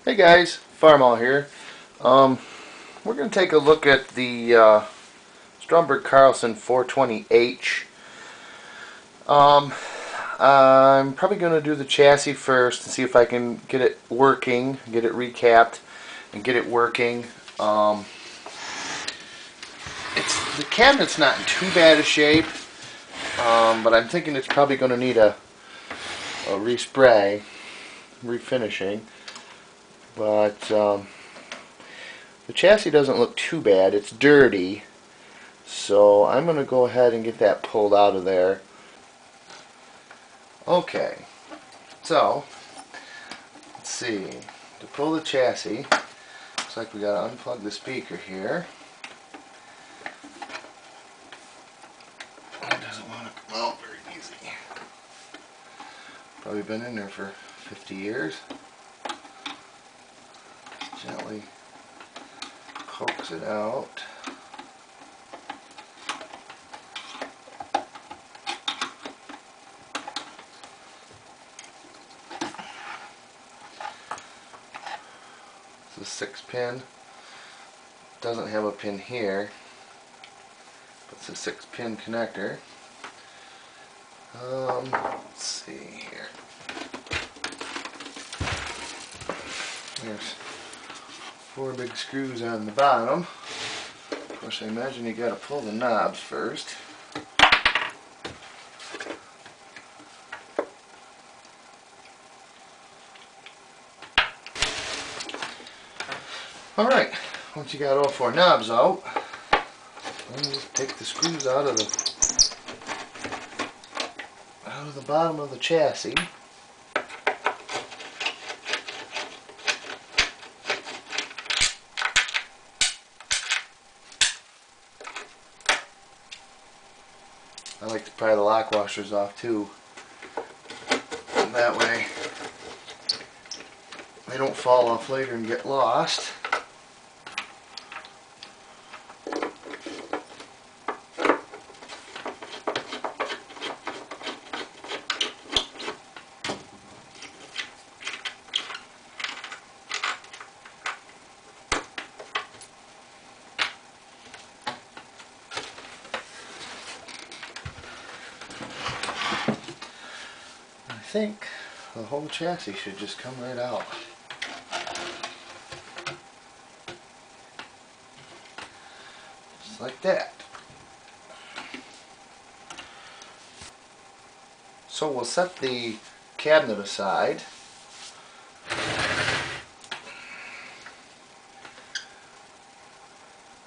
Hey guys, Farmall here. We're going to take a look at the Stromberg Carlson 420H. I'm probably going to do the chassis first and see if I can get it working, get it recapped, and get it working. The cabinet's not in too bad a shape, but I'm thinking it's probably going to need a respray, refinishing. But the chassis doesn't look too bad. It's dirty, so I'm going to go ahead and get that pulled out of there. Okay, so let's see. To pull the chassis, looks like we got to unplug the speaker here. It doesn't want to come out very easy. Probably been in there for 50 years. Gently coax it out. It's a 6-pin. Doesn't have a pin here, but it's a 6-pin connector. Let's see here. There's 4 big screws on the bottom. Of course, I imagine you got to pull the knobs first. Alright, once you got all 4 knobs out, then just take the screws out of the bottom of the chassis. I like to pry the lock washers off too. That way they don't fall off later and get lost. I think the whole chassis should just come right out. Just like that. So we'll set the cabinet aside.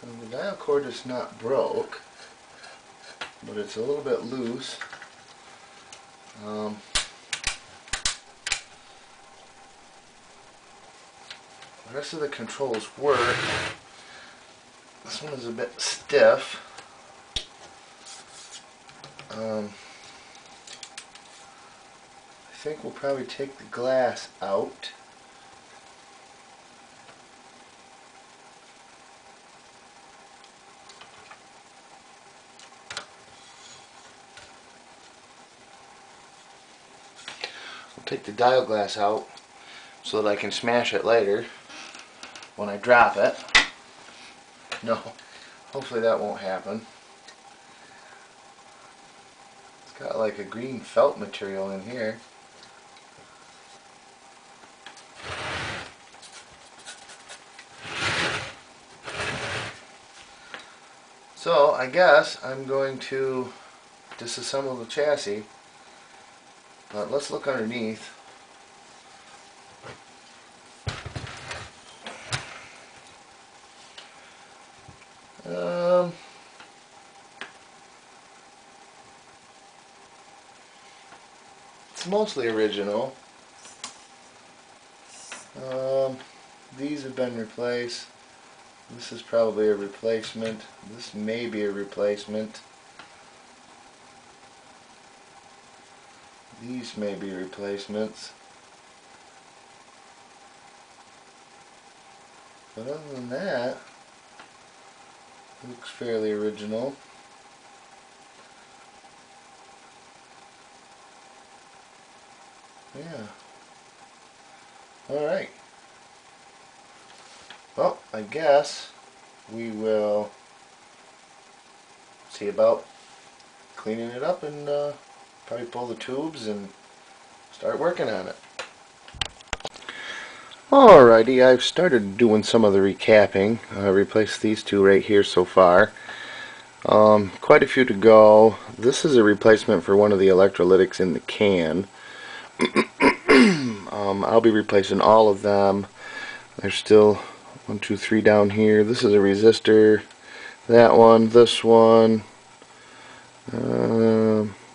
And the dial cord is not broke, but it's a little bit loose. The rest of the controls work. This one is a bit stiff. I think we'll probably take the glass out. We'll take the dial glass out so that I can smash it later when I drop it. No, hopefully that won't happen. It's got like a green felt material in here. So I guess I'm going to disassemble the chassis, but let's look underneath. It's mostly original. These have been replaced. This is probably a replacement. This may be a replacement. These may be replacements. But other than that, it looks fairly original. Yeah. Alright. well, I guess we will see about cleaning it up and probably pull the tubes and start working on it. Alrighty, I've started doing some of the recapping. I replaced these two right here so far. Quite a few to go. This is a replacement for one of the electrolytics in the can. I'll be replacing all of them. There's still 1, 2, 3 down here. This is a resistor. That one, this one,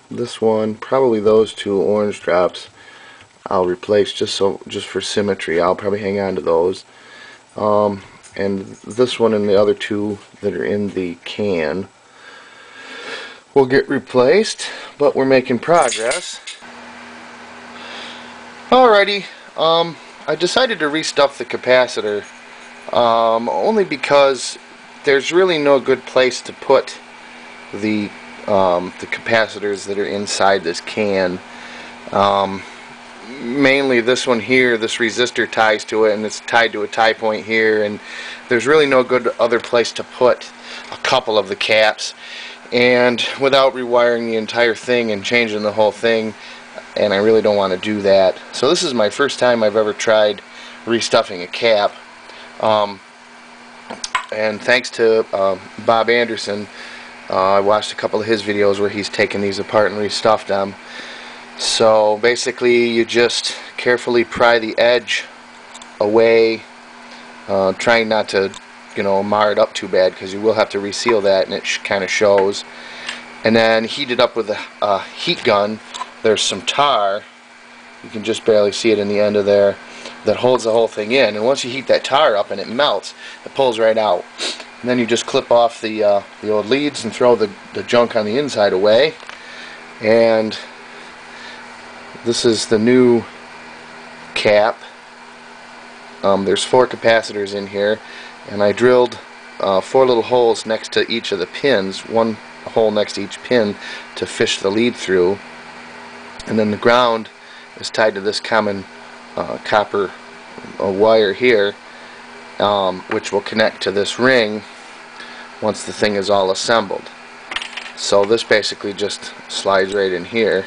this one, probably those two orange drops I'll replace just for symmetry. I'll probably hang on to those. And this one and the other two that are in the can will get replaced, but we're making progress. Alrighty, I decided to restuff the capacitor only because there's really no good place to put the capacitors that are inside this can. Mainly this one here, this resistor ties to it, and it's tied to a tie point here, and there's really no good other place to put a couple of the caps, and without rewiring the entire thing and changing the whole thing, and I really don't want to do that. So this is my first time I've ever tried restuffing a cap, and thanks to Bob Anderson, I watched a couple of his videos where he's taken these apart and restuffed them. So basically you just carefully pry the edge away, trying not to, you know, mar it up too bad, because you will have to reseal that, and it kind of shows. And then heat it up with a heat gun. There's some tar, you can just barely see it in the end of there, that holds the whole thing in, and once you heat that tar up and it melts, it pulls right out. And then you just clip off the old leads and throw the junk on the inside away. And this is the new cap. There's 4 capacitors in here, and I drilled 4 little holes next to each of the pins, 1 hole next to each pin to fish the lead through. And then the ground is tied to this common copper wire here, which will connect to this ring once the thing is all assembled. So this basically just slides right in here.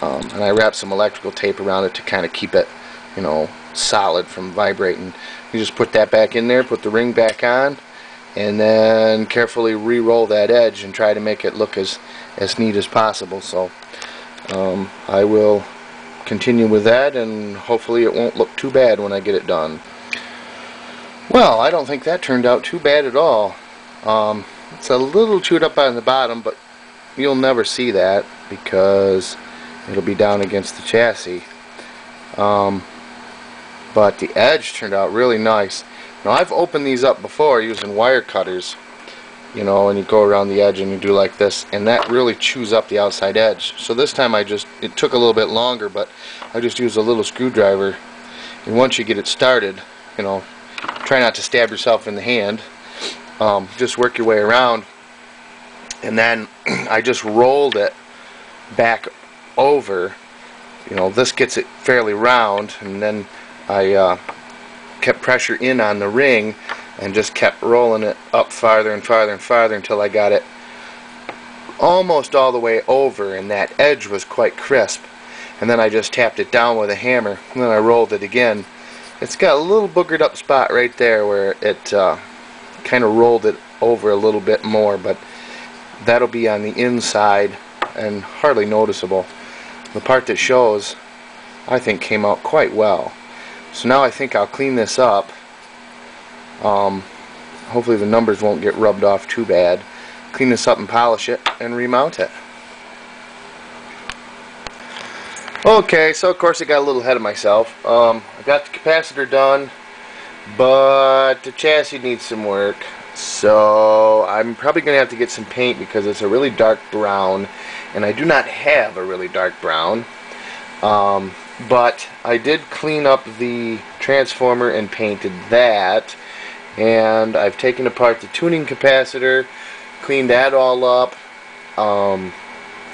And I wrap some electrical tape around it to kind of keep it, you know, solid from vibrating. You just put that back in there, put the ring back on, and then carefully re-roll that edge and try to make it look as neat as possible. So I will continue with that, and hopefully it won't look too bad when I get it done. Well, I don't think that turned out too bad at all. It's a little chewed up on the bottom, but you'll never see that because it'll be down against the chassis. But the edge turned out really nice. Now, I've opened these up before using wire cutters, you know, and you go around the edge and you do like this, and that really chews up the outside edge. So this time it took a little bit longer, but I just used a little screwdriver, and once you get it started, you know, try not to stab yourself in the hand. Just work your way around, and then I just rolled it back over. You know, this gets it fairly round, and then I kept pressure in on the ring and just kept rolling it up farther and farther and farther until I got it almost all the way over, and that edge was quite crisp. And then I just tapped it down with a hammer, and then I rolled it again. It's got a little boogered up spot right there where it kind of rolled it over a little bit more, but that'll be on the inside and hardly noticeable. The part that shows, I think, came out quite well. So now I think I'll clean this up. Hopefully the numbers won't get rubbed off too bad. Clean this up and polish it and remount it. Okay, so of course I got a little ahead of myself. I got the capacitor done, but the chassis needs some work. So I'm probably going to have to get some paint because it's a really dark brown, and I do not have a really dark brown. But I did clean up the transformer and painted that, and I've taken apart the tuning capacitor, cleaned that all up,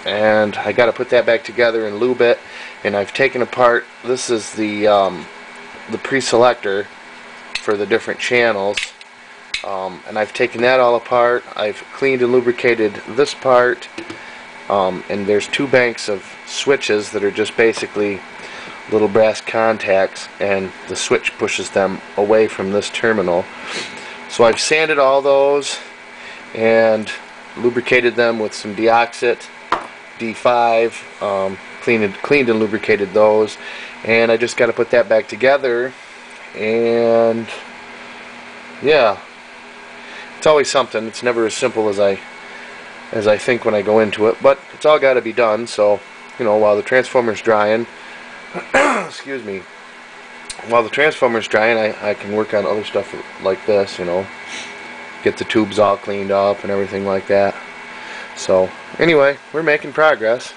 and I got to put that back together and lube it. And I've taken apart, this is the pre-selector, for the different channels. And I've taken that all apart. I've cleaned and lubricated this part, and there's two banks of switches that are just basically little brass contacts, and the switch pushes them away from this terminal. So I've sanded all those and lubricated them with some deoxit D5, cleaned and lubricated those, and I just got to put that back together. And yeah, it's always something. It's never as simple as I think when I go into it, but it's all got to be done. So, you know, while the transformer's drying, excuse me, while the transformer's drying, I can work on other stuff like this, you know, get the tubes all cleaned up and everything like that. So anyway, we're making progress.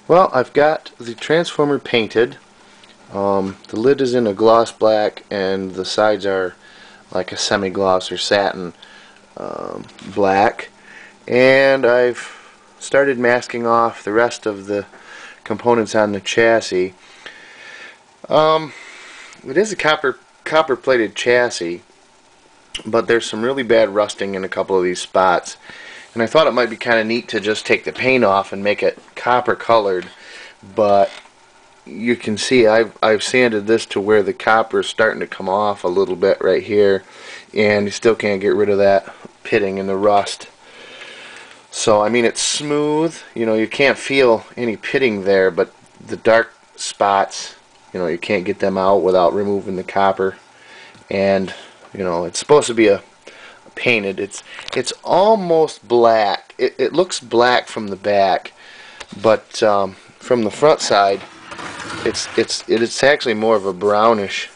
Well, I've got the transformer painted. The lid is in a gloss black, and the sides are like a semi-gloss or satin black. And I've started masking off the rest of the components on the chassis. It is a copper plated chassis, but there's some really bad rusting in a couple of these spots, and I thought it might be kind of neat to just take the paint off and make it copper colored. But you can see I've sanded this to where the copper is starting to come off a little bit right here, and you still can't get rid of that pitting and the rust. So I mean, it's smooth, you know, you can't feel any pitting there, but the dark spots, you know, you can't get them out without removing the copper. And you know, it's supposed to be a painted. It's almost black. It looks black from the back, but from the front side, it's actually more of a brownish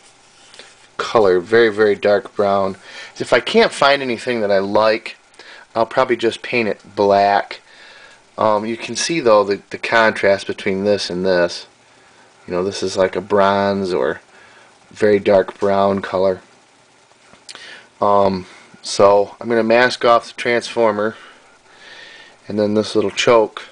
color, very, very dark brown. If I can't find anything that I like, I'll probably just paint it black. You can see though the contrast between this and this. You know, this is like a bronze or very dark brown color. So I'm going to mask off the transformer, and then this little choke,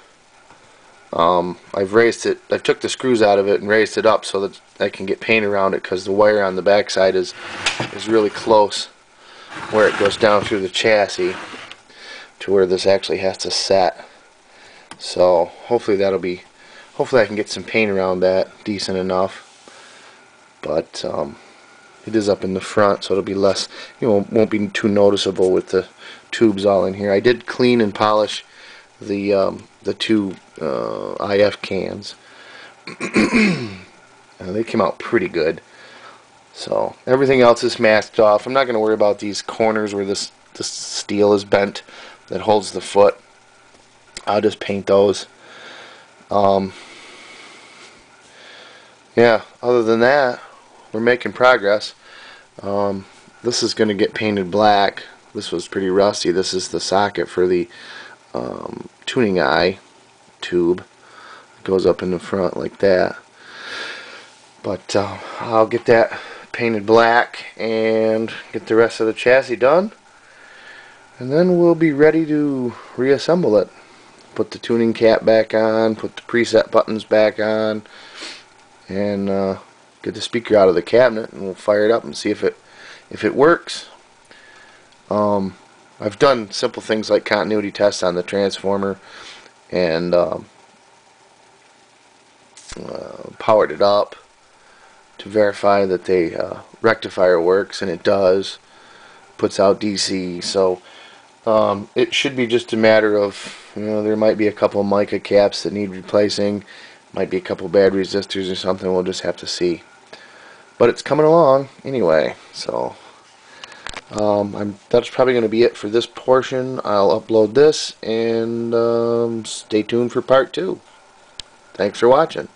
I've raised it. I've took the screws out of it and raised it up so that I can get paint around it, because the wire on the back side is really close where it goes down through the chassis to where this actually has to set. So hopefully I can get some paint around that decent enough. But it is up in the front, so it'll be less, you know, won't be too noticeable with the tubes all in here. I did clean and polish the two IF cans. They came out pretty good. So everything else is masked off. I'm not going to worry about these corners where this steel is bent that holds the foot. I'll just paint those. Yeah, other than that, we're making progress. This is going to get painted black. This was pretty rusty. This is the socket for the tuning eye tube. It goes up in the front like that. But I'll get that painted black and get the rest of the chassis done, and then we'll be ready to reassemble it. Put the tuning cap back on, put the preset buttons back on, and get the speaker out of the cabinet, and we'll fire it up and see if it works. I've done simple things like continuity tests on the transformer, and powered it up to verify that the rectifier works, and it does. Puts out DC. So it should be just a matter of, you know, there might be a couple of mica caps that need replacing, might be a couple bad resistors or something. We'll just have to see. But it's coming along anyway. So that's probably going to be it for this portion. I'll upload this, and stay tuned for part 2. Thanks for watching.